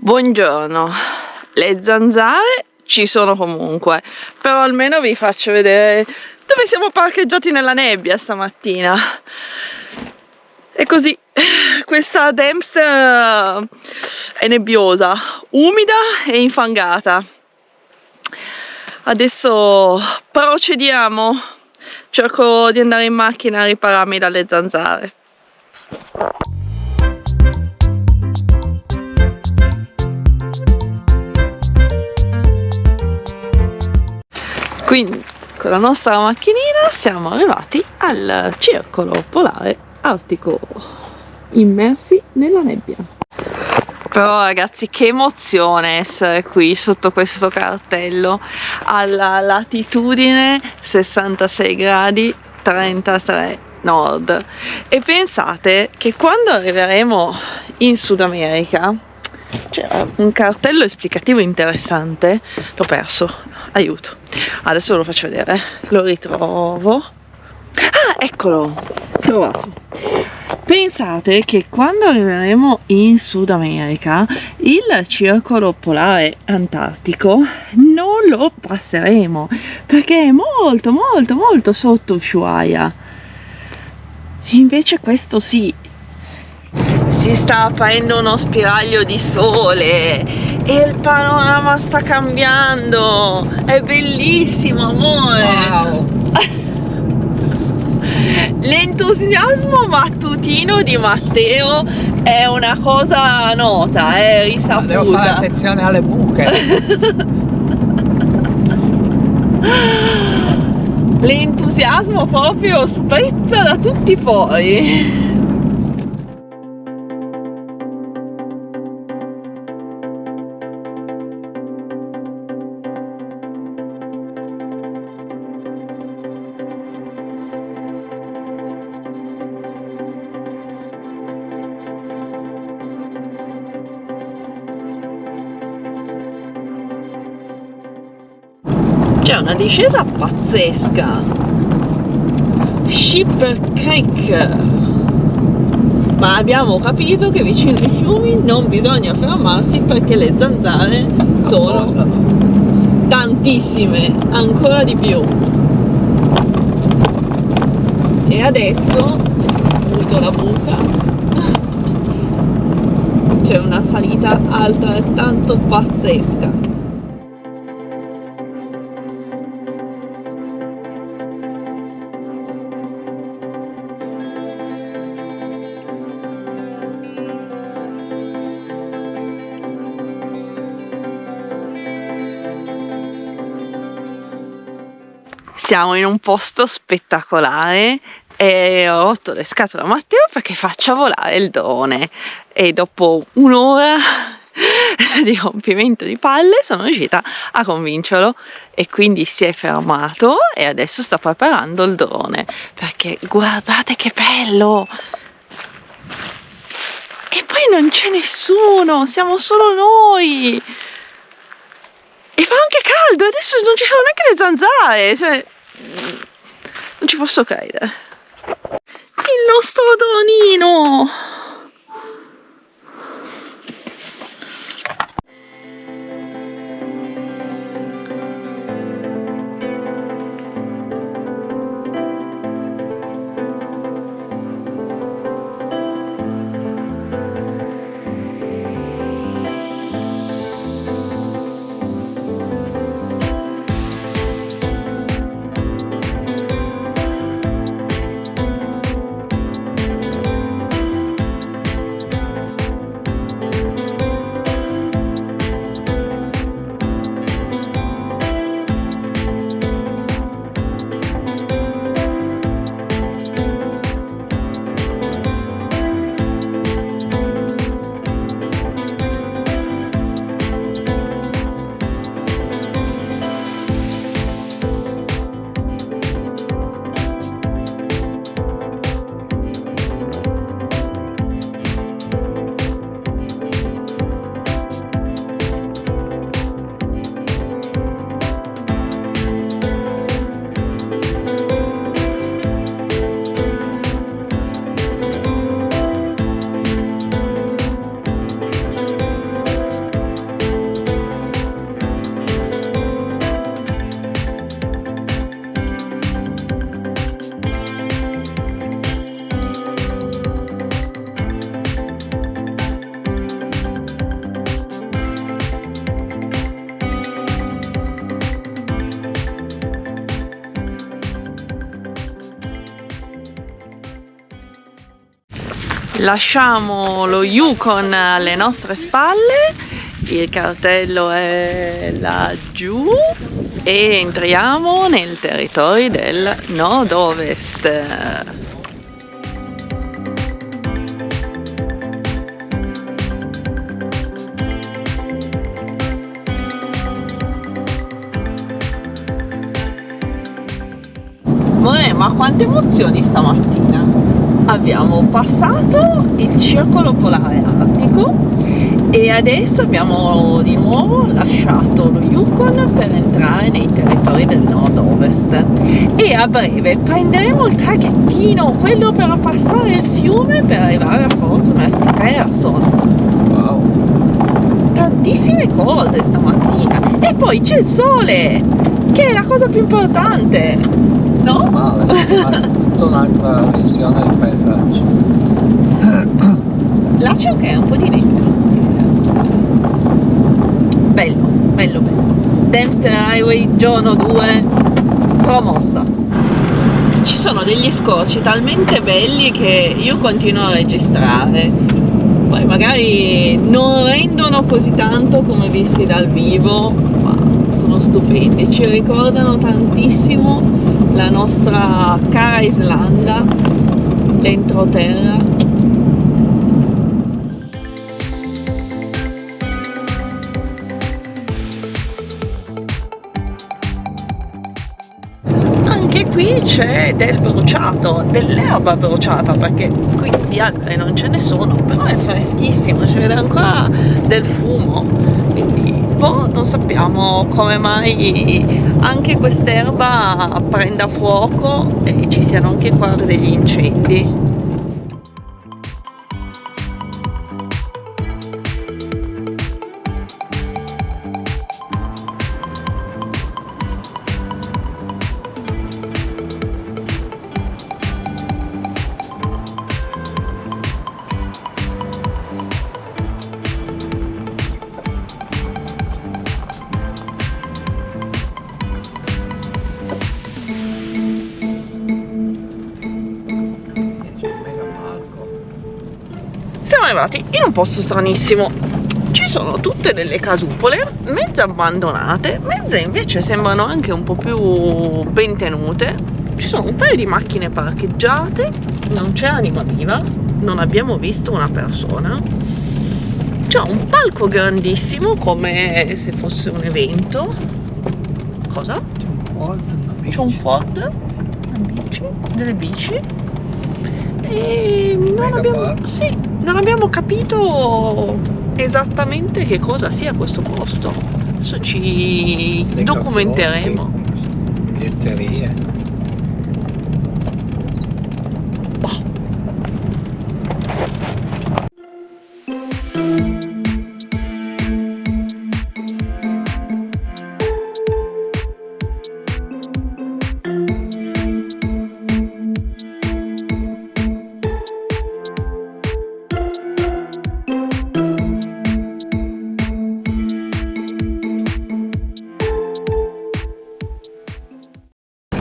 Buongiorno, le zanzare ci sono comunque, però almeno vi faccio vedere dove siamo parcheggiati nella nebbia stamattina. E così, questa Dempster è nebbiosa, umida e infangata. Adesso procediamo, cerco di andare in macchina a ripararmi dalle zanzare. Quindi con la nostra macchinina siamo arrivati al circolo polare artico, immersi nella nebbia. Però ragazzi, che emozione essere qui sotto questo cartello alla latitudine 66 gradi 33 nord. E pensate che quando arriveremo in Sud America c'era un cartello esplicativo interessante, l'ho perso, aiuto, adesso ve lo faccio vedere, lo ritrovo. Ah, eccolo, trovato. Pensate che quando arriveremo in Sud America il circolo polare antartico non lo passeremo perché è molto molto molto sotto Ushuaia. Invece questo sì, si sta aprendo uno spiraglio di sole e il panorama sta cambiando, è bellissimo, amore. Wow. L'entusiasmo mattutino di Matteo è una cosa nota, è risaputa. Devo fare attenzione alle buche. L'entusiasmo proprio sprizza da tutti i pori. C'è una discesa pazzesca, Shipper Creek, ma abbiamo capito che vicino ai fiumi non bisogna fermarsi perché le zanzare sono tantissime, ancora di più. E adesso ho avuto la buca, c'è una salita altrettanto pazzesca. Siamo in un posto spettacolare e ho rotto le scatole a Matteo perché faccia volare il drone e dopo un'ora di rompimento di palle sono riuscita a convincerlo e quindi si è fermato e adesso sta preparando il drone perché guardate che bello! E poi non c'è nessuno, siamo solo noi! E fa anche caldo, adesso non ci sono neanche le zanzare, cioè non ci posso credere. Il nostro dronino! Lasciamo lo Yukon alle nostre spalle, il cartello è laggiù e entriamo nel territorio del nord-ovest. Ma quante emozioni stamattina! Abbiamo passato il circolo polare artico e adesso abbiamo di nuovo lasciato lo Yukon per entrare nei territori del nord-ovest e a breve prenderemo il traghettino, quello per passare il fiume per arrivare a Fort McPherson. Wow. Tantissime cose stamattina e poi c'è il sole, che è la cosa più importante, no? Male, tutta un'altra visione del paesaggio. Là c'è anche un po' di nebbia, si vede ancora. Bello, bello, bello. Dempster Highway giorno 2 promossa. Ci sono degli scorci talmente belli che io continuo a registrare, poi magari non rendono così tanto come visti dal vivo, ma sono stupendi, ci ricordano tantissimo la nostra cara Islanda, l'entroterra. Anche qui c'è del bruciato, dell'erba bruciata, perché qui di alberi non ce ne sono, però è freschissimo, si vede ancora del fumo, quindi non sappiamo come mai anche quest'erba prenda fuoco e ci siano anche qua degli incendi. Siamo arrivati in un posto stranissimo, ci sono tutte delle casupole, mezze abbandonate, mezze invece sembrano anche un po' più ben tenute, ci sono un paio di macchine parcheggiate, non c'è anima viva, non abbiamo visto una persona, c'è un palco grandissimo come se fosse un evento. Cosa? C'è un quad, una bici, delle bici e non abbiamo capito esattamente che cosa sia questo posto. Adesso ci documenteremo. Biglietterie.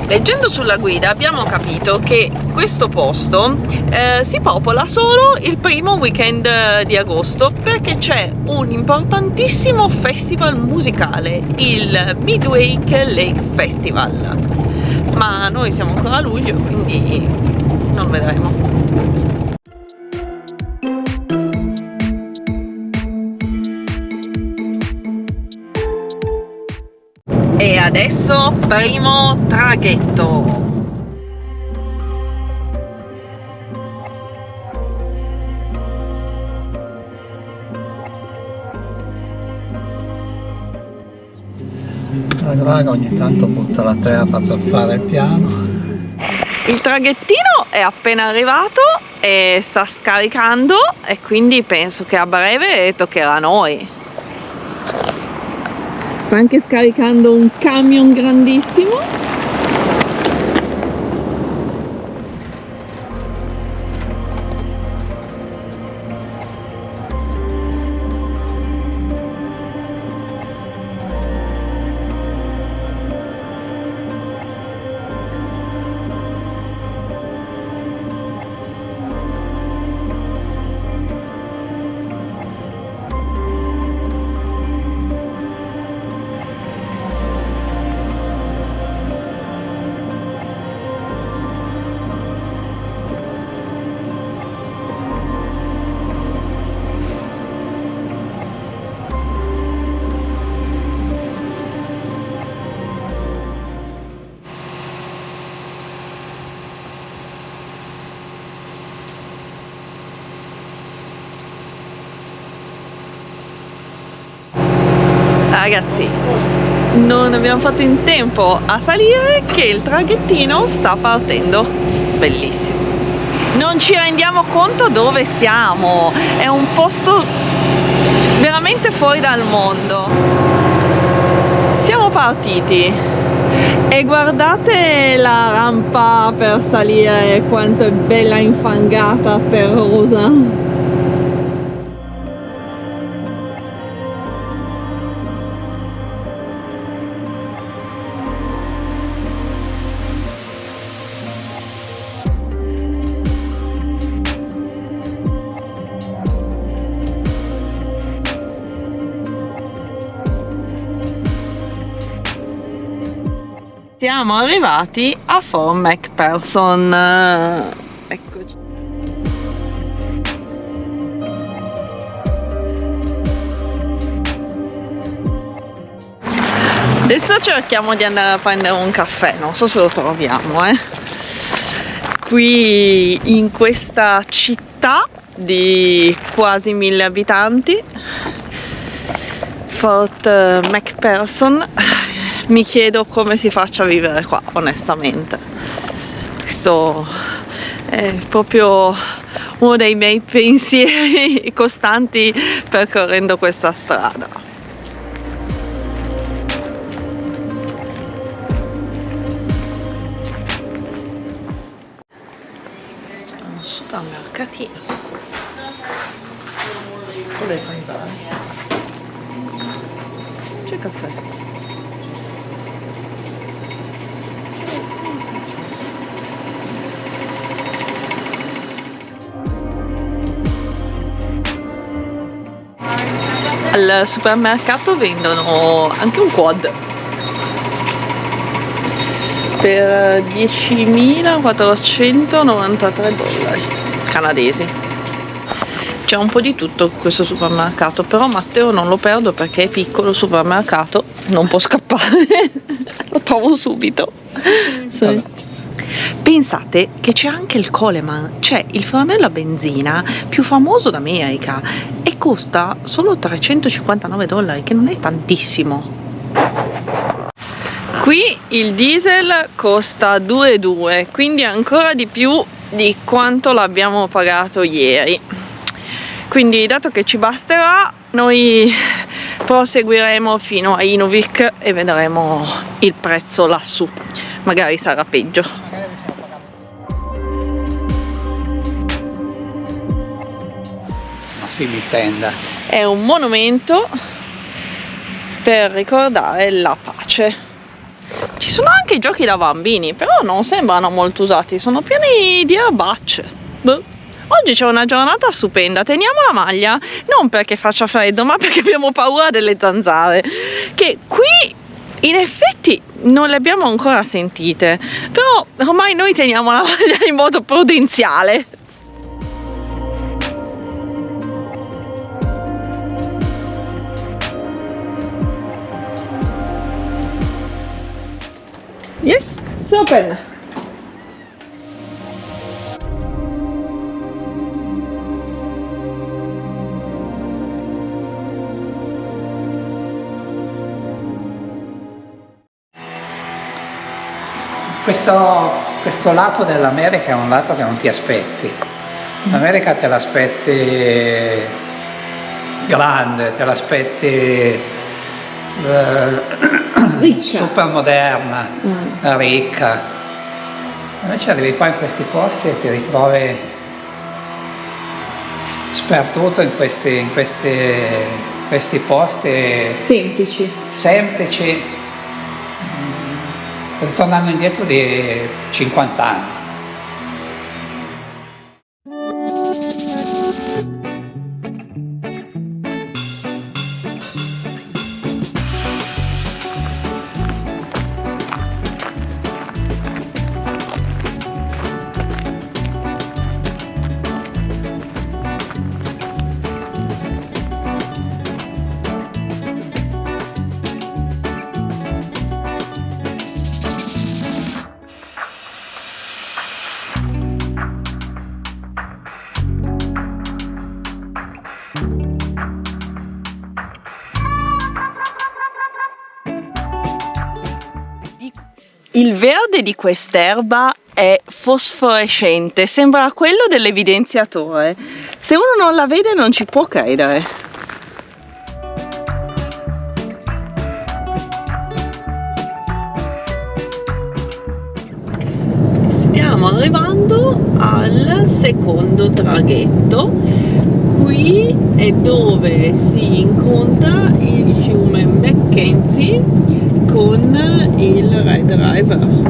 Leggendo sulla guida abbiamo capito che questo posto si popola solo il primo weekend di agosto, perché c'è un importantissimo festival musicale, il Midwake Lake Festival, ma noi siamo ancora a luglio, quindi non vedremo. E adesso primo traghetto. La draga ogni tanto butta la terra per fare il piano. Il traghettino è appena arrivato e sta scaricando e quindi penso che a breve toccherà a noi. Sta anche scaricando un camion grandissimo. ragazzi, non abbiamo fatto in tempo a salire che il traghettino sta partendo. Bellissimo. Non ci rendiamo conto dove siamo, è un posto veramente fuori dal mondo. Siamo partiti e guardate la rampa per salire, quanto è bella, infangata, terrosa. Siamo arrivati a Fort McPherson. Eccoci. Adesso cerchiamo di andare a prendere un caffè, non so se lo troviamo, qui in questa città di quasi 1000 abitanti, Fort McPherson. Mi chiedo come si faccia a vivere qua, onestamente. Questo è proprio uno dei miei pensieri costanti percorrendo questa strada. C'è un supermercatino con le zanzare. C'è caffè. Al supermercato vendono anche un quad per $10.493 canadesi. C'è un po' di tutto in questo supermercato, però Matteo non lo perdo perché è piccolo il supermercato, non può scappare. Lo trovo subito. Sì. Pensate che c'è anche il Coleman, cioè il fornello a benzina più famoso d'America, e costa solo $359, che non è tantissimo. Qui il diesel costa 2,2, quindi ancora di più di quanto l'abbiamo pagato ieri. Quindi, dato che ci basterà, noi proseguiremo fino a Inuvik e vedremo il prezzo lassù. Magari sarà peggio. Mi tenda. È un monumento per ricordare la pace. Ci sono anche i giochi da bambini, però non sembrano molto usati, sono pieni di erbacce. Oggi c'è una giornata stupenda, teniamo la maglia, non perché faccia freddo, ma perché abbiamo paura delle zanzare, che qui in effetti non le abbiamo ancora sentite, però ormai noi teniamo la maglia in modo prudenziale. Yes, it's open. Questo lato dell'America è un lato che non ti aspetti. L'America te l'aspetti grande, te l'aspetti super moderna, ricca. Invece arrivi qua in questi posti e ti ritrovi sperduto in questi posti semplici, ritornando indietro di 50 anni. Il verde di quest'erba è fosforescente, sembra quello dell'evidenziatore. Se uno non la vede non ci può credere. Stiamo arrivando al secondo traghetto. Qui è dove si incontra il fiume Mackenzie con il Red River.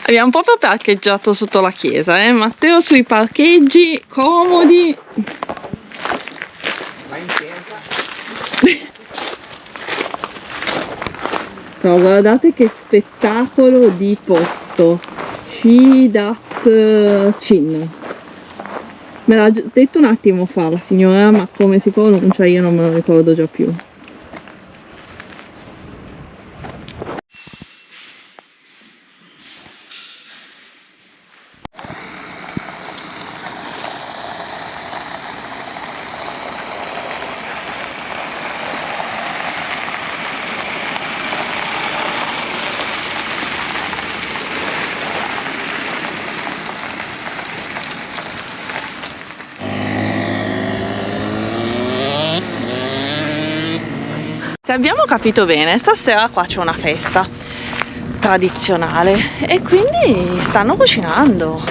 Abbiamo proprio parcheggiato sotto la chiesa, Matteo sui parcheggi comodi. Vai in chiesa. Però guardate che spettacolo di posto. Shidat Chin. Me l'ha detto un attimo fa la signora, ma come si pronuncia io non me lo ricordo già più. Se abbiamo capito bene, stasera qua c'è una festa tradizionale e quindi stanno cucinando.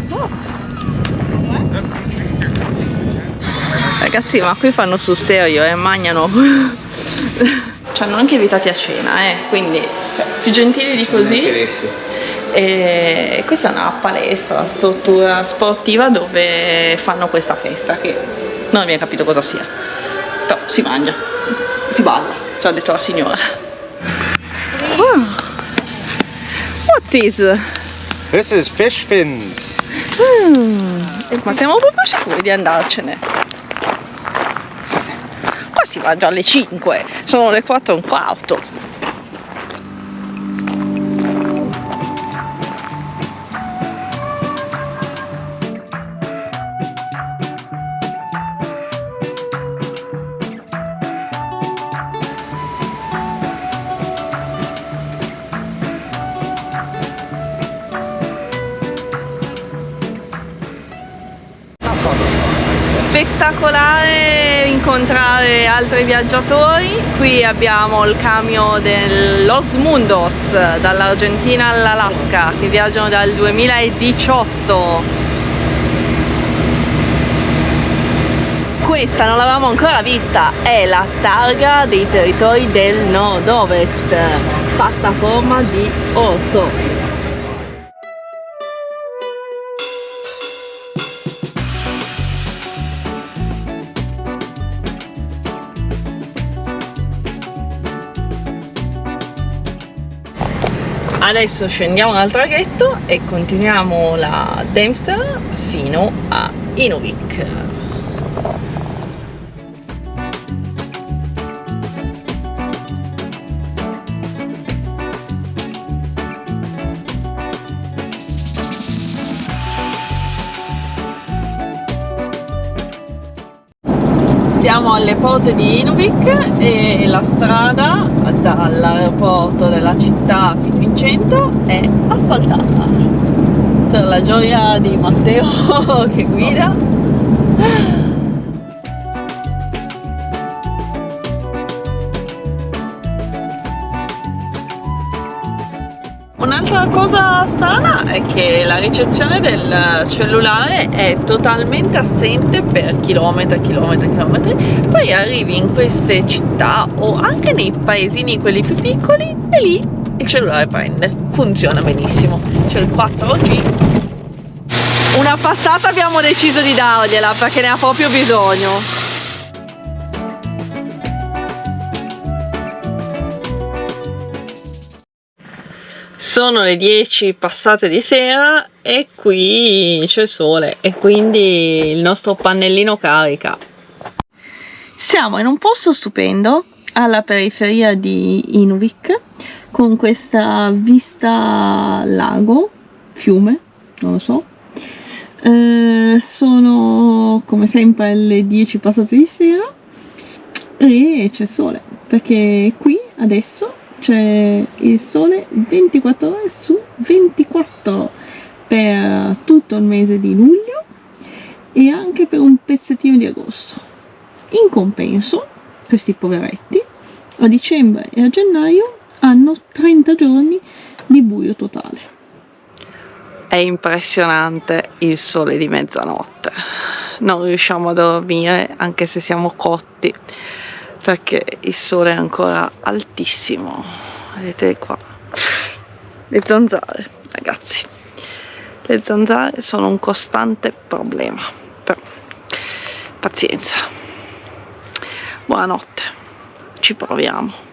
Oh. Ragazzi, ma qui fanno sul serio e mangiano. Ci hanno anche invitati a cena, quindi più gentili di così. E questa è una palestra, struttura sportiva dove fanno questa festa che non abbiamo capito cosa sia. Però si mangia, si balla, ci ha detto la signora. Wow. What is? This is fish fins. Ma siamo proprio sicuri di andarcene? Qua si mangia alle 5, sono le 4:15. Spettacolare incontrare altri viaggiatori. Qui abbiamo il camion dell'Los Mundos dall'Argentina all'Alaska che viaggiano dal 2018. Questa non l'avevamo ancora vista, è la targa dei territori del nord-ovest fatta a forma di orso. Adesso scendiamo dal traghetto e continuiamo la Dempster fino a Inuvik. Siamo alle porte di Inuvik e la strada dall'aeroporto della città fino in centro è asfaltata, per la gioia di Matteo che guida. Un'altra cosa strana è che la ricezione del cellulare è totalmente assente per chilometri, poi arrivi in queste città o anche nei paesini quelli più piccoli e lì il cellulare prende, funziona benissimo, c'è il 4G. Una passata abbiamo deciso di dargliela perché ne ha proprio bisogno. Sono le 10 passate di sera e qui c'è il sole e quindi il nostro pannellino carica. Siamo in un posto stupendo alla periferia di Inuvik con questa vista lago, fiume, non lo so. Sono come sempre le 10 passate di sera e c'è sole perché qui adesso c'è il sole 24 ore su 24 per tutto il mese di luglio e anche per un pezzettino di agosto. In compenso, questi poveretti a dicembre e a gennaio hanno 30 giorni di buio totale. È impressionante il sole di mezzanotte, non riusciamo a dormire anche se siamo cotti, perché il sole è ancora altissimo. Vedete qua le zanzare, ragazzi, le zanzare sono un costante problema, però pazienza, buonanotte, ci proviamo.